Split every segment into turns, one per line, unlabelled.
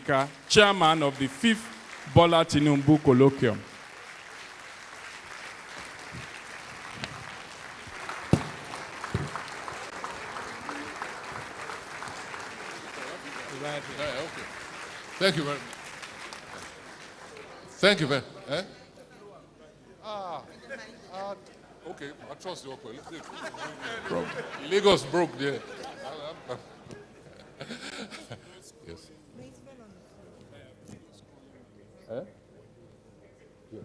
Soyinka, chairman of the 5th Bola Tinubu Colloquium.
Okay. Thank you very much. Thank you very much. Okay, I trust you. Lagos broke there. Yes. Yeah,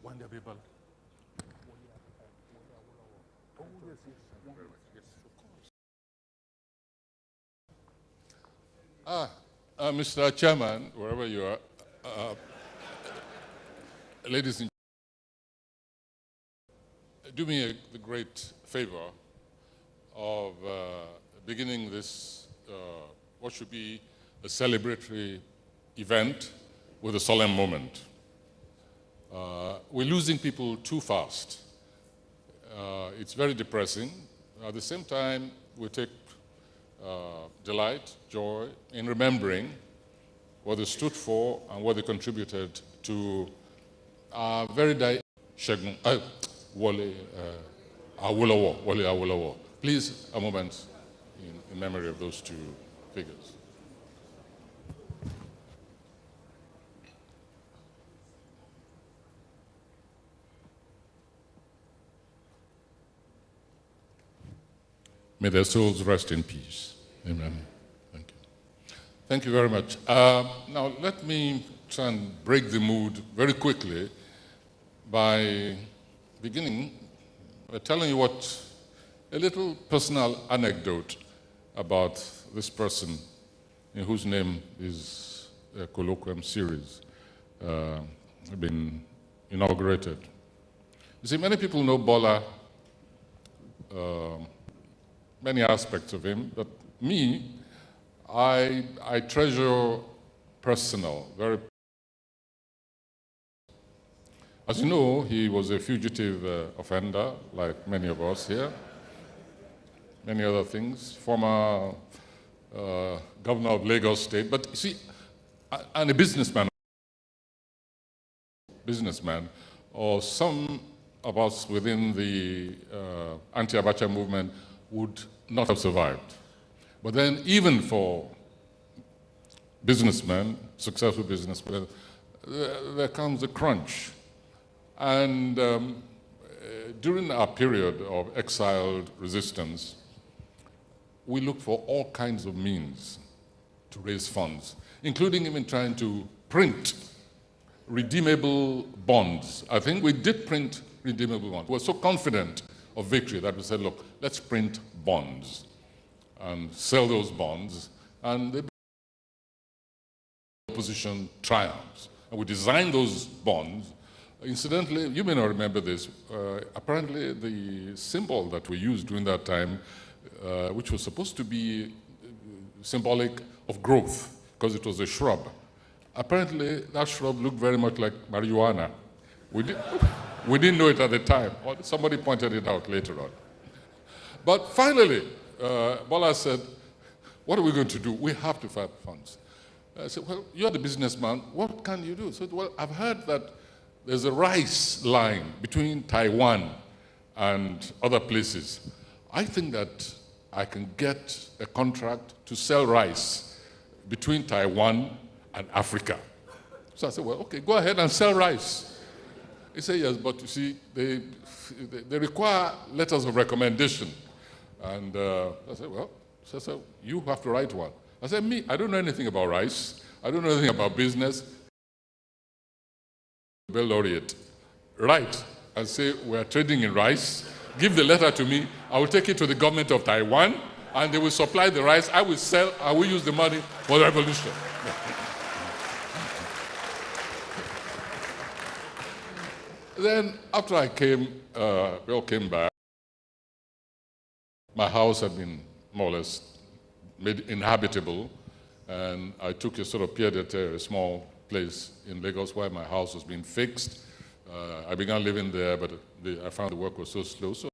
one day people. Oh, yes, yes. Very much. Yes, of course. Mr. Chairman, wherever you are, ladies and gentlemen, do me the great favor of beginning this, what should be a celebratory event with a solemn moment. We're losing people too fast. It's very depressing. At the same time, we take delight, joy in remembering what they stood for and what they contributed to our very Wole Awolowo. Please, a moment in memory of those two figures. May their souls rest in peace. Amen. Thank you. Thank you very much. Now, let me try and break the mood very quickly by beginning by telling you a little personal anecdote about this person in whose name is a colloquium series been inaugurated. You see, many people know Bola, many aspects of him, but me, I treasure personal, very. As you know, he was a fugitive offender, like many of us here. Many other things, former governor of Lagos State, but you see, and a businessman, or some of us within the anti-Abacha movement would not have survived. But then even for businessmen, successful businessmen, there comes a crunch. And during our period of exiled resistance, we looked for all kinds of means to raise funds, including even trying to print redeemable bonds. I think we did print redeemable bonds. We were so confident of victory that we said, look, let's print bonds and sell those bonds, and the opposition triumphs. And we designed those bonds. Incidentally, you may not remember this, apparently the symbol that we used during that time, which was supposed to be symbolic of growth, because it was a shrub. Apparently, that shrub looked very much like marijuana. We didn't know it at the time. Somebody pointed it out later on. But finally, Bola said, what are we going to do? We have to find funds. I said, well, you're the businessman. What can you do? So, well, I've heard that there's a rice line between Taiwan and other places. I think that I can get a contract to sell rice between Taiwan and Africa. So I said, well, okay, go ahead and sell rice. He said, yes, but you see, they require letters of recommendation. And I said, well, so you have to write one. I said, me, I don't know anything about rice. I don't know anything about business. Nobel laureate, write and say, we're trading in rice. Give the letter to me. I will take it to the government of Taiwan, and they will supply the rice. I will sell. I will use the money for the revolution. Then, after I came, we all came back. My house had been more or less made inhabitable, and I took a sort of pied-à-terre, a small place in Lagos where my house was being fixed. I began living there, but I found the work was so slow, so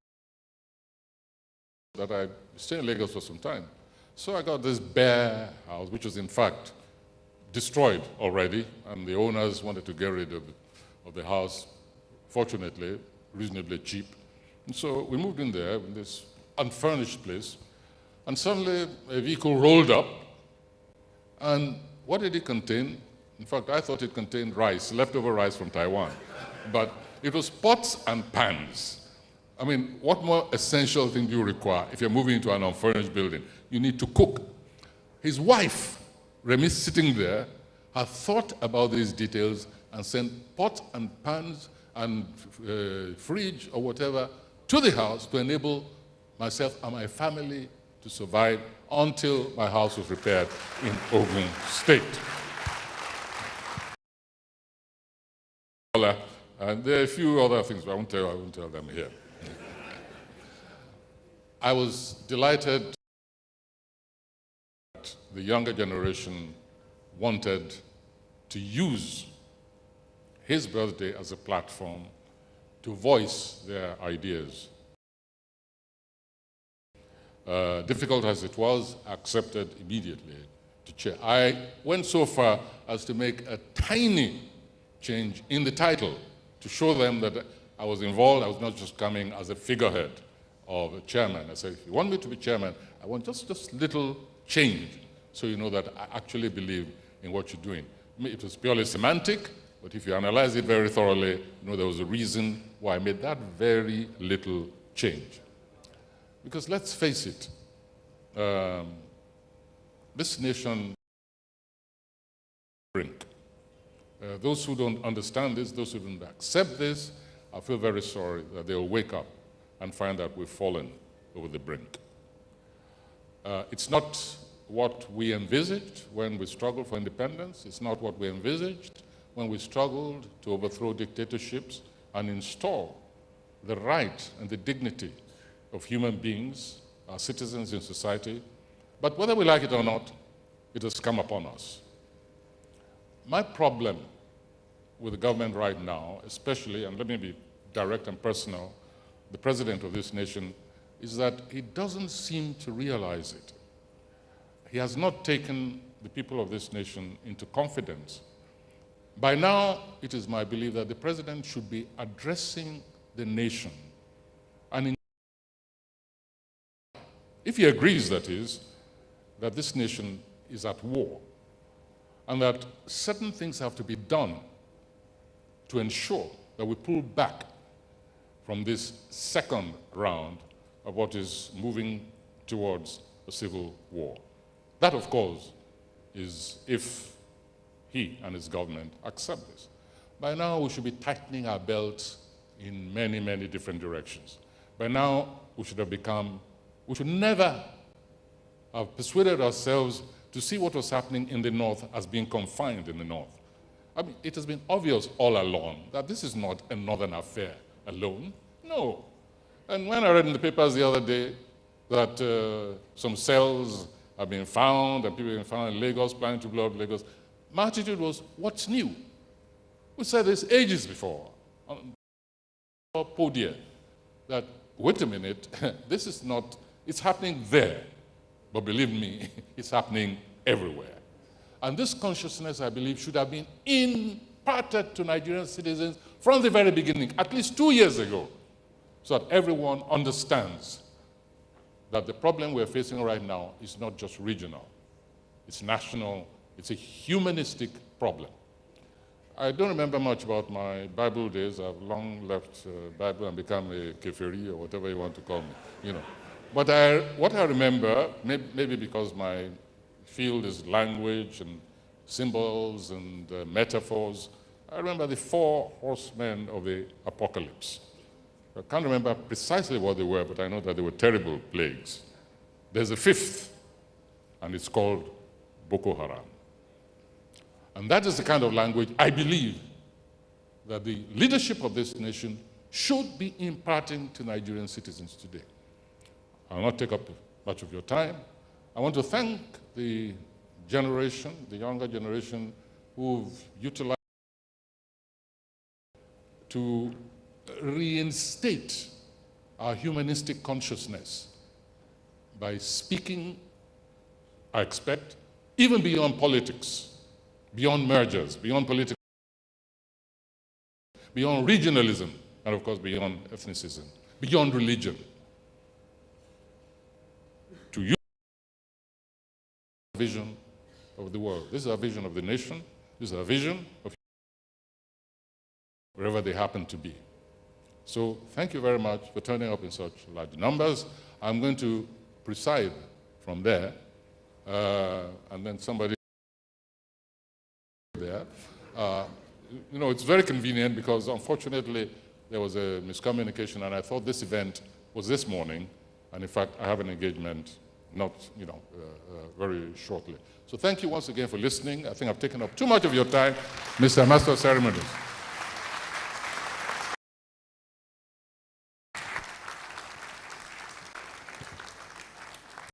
that I stayed in Lagos for some time. So I got this bare house, which was in fact destroyed already, and the owners wanted to get rid of the house, fortunately, reasonably cheap. And so we moved in there, in this unfurnished place, and suddenly a vehicle rolled up, and what did it contain? In fact, I thought it contained rice, leftover rice from Taiwan, but it was pots and pans. I mean, what more essential thing do you require if you're moving into an unfurnished building? You need to cook. His wife, Remy, sitting there, had thought about these details and sent pots and pans and fridge or whatever to the house to enable myself and my family to survive until my house was repaired in Ogun State. And there are a few other things, but I won't tell them here. I was delighted that the younger generation wanted to use his birthday as a platform to voice their ideas. Difficult as it was, accepted immediately to chair. I went so far as to make a tiny change in the title to show them that I was involved. I was not just coming as a figurehead of a chairman. I said, if you want me to be chairman, I want just little change so you know that I actually believe in what you're doing. It was purely semantic, but if you analyze it very thoroughly, you know there was a reason why I made that very little change. Because let's face it, this nation brink. Those who don't understand this, those who don't accept this, I feel very sorry that they'll wake up and find that we've fallen over the brink. It's not what we envisaged when we struggled for independence. It's not what we envisaged when we struggled to overthrow dictatorships and install the right and the dignity of human beings, our citizens in society. But whether we like it or not, it has come upon us. My problem with the government right now, especially, and let me be direct and personal, the president of this nation, is that he doesn't seem to realize it. He has not taken the people of this nation into confidence. By now, it is my belief that the president should be addressing the nation. And if he agrees, that is, that this nation is at war, and that certain things have to be done to ensure that we pull back from this second round of what is moving towards a civil war. That, of course, is if he and his government accept this. By now, we should be tightening our belts in many, many different directions. By now, we should never have persuaded ourselves to see what was happening in the North as being confined in the North. I mean, it has been obvious all along that this is not a Northern affair alone. No. And when I read in the papers the other day that some cells have been found and people have been found in Lagos, planning to blow up Lagos, my attitude was, what's new? We said this ages before on the podium that, wait a minute, this is not, it's happening there. But believe me, it's happening everywhere. And this consciousness, I believe, should have been imparted to Nigerian citizens from the very beginning, at least 2 years ago, so that everyone understands that the problem we're facing right now is not just regional. It's national. It's a humanistic problem. I don't remember much about my Bible days. I've long left Bible and become a keferi or whatever you want to call me, you know. But what I remember, maybe because my field is language and symbols and metaphors, I remember the 4 horsemen of the apocalypse. I can't remember precisely what they were, but I know that they were terrible plagues. There's a 5th, and it's called Boko Haram. And that is the kind of language I believe that the leadership of this nation should be imparting to Nigerian citizens today. I will not take up much of your time. I want to thank the generation, the younger generation, who've utilized to reinstate our humanistic consciousness by speaking I expect, even beyond politics, beyond mergers, beyond political, beyond regionalism, and of course beyond ethnicism, beyond religion, to use a vision of the world. This is a vision of the nation. This is a vision of wherever they happen to be. So thank you very much for turning up in such large numbers. I'm going to preside from there, and then somebody there. You know, it's very convenient because unfortunately there was a miscommunication, and I thought this event was this morning, and in fact I have an engagement not, very shortly. So thank you once again for listening. I think I've taken up too much of your time, Mr. Master of Ceremonies.